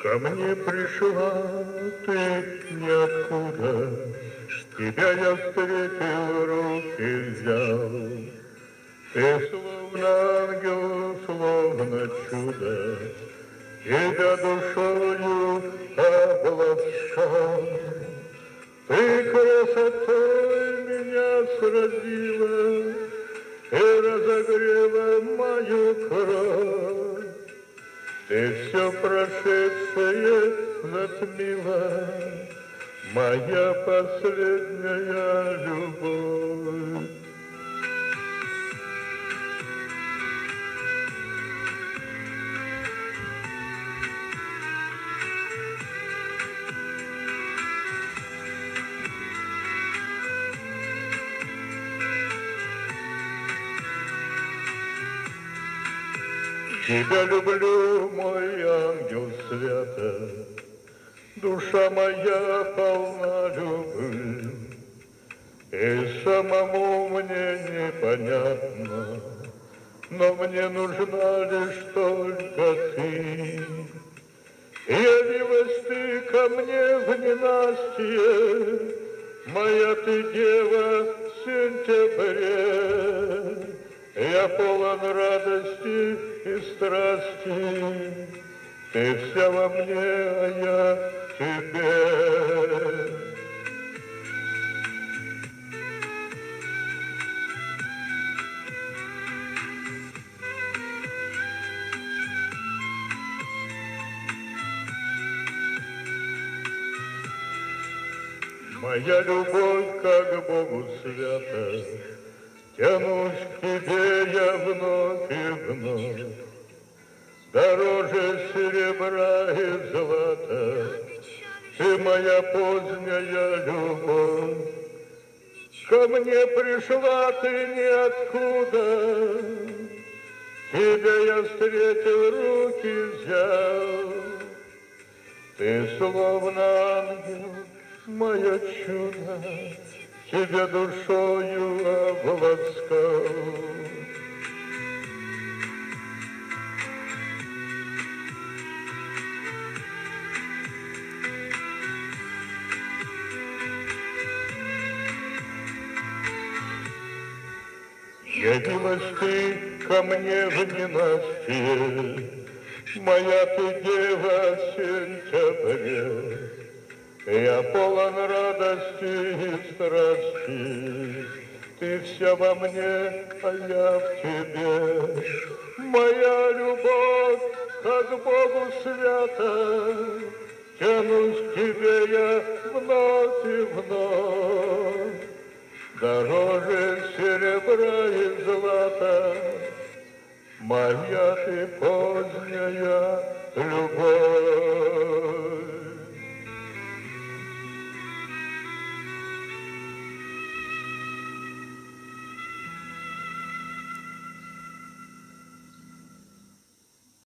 Ко мне пришла ты ниоткуда, тебя я встретил, руки взял. Ты словно ангел, словно чудо, тебя душою обласкал. Ты красотой меня сразила и разогрела мою кровь. Ты все прошедшее затмила, моя последняя любовь. Тебя люблю, мой ангел света, душа моя полна любви, и самому мне непонятно, но мне нужна лишь только ты. Явилась ты ко мне в ненастье, моя ты дева в сентябре. Я полон радости и страсти, ты вся во мне, а я в тебе. Моя любовь, как Богу свята, тянусь к тебе я вновь и вновь. Дороже серебра и злата ты моя поздняя любовь. Ко мне пришла ты ниоткуда, тебя я встретил, руки взял. Ты словно ангел, мое чудо, тебя душою обласкал. Явилась ты ко мне в ненастье, моя ты дева в сентябре. Я полон радости и страсти, ты вся во мне, а я в тебе. Моя любовь, как Богу свята, тянусь к тебе я вновь и вновь. Дороже серебра и злата, моя ты поздняя любовь.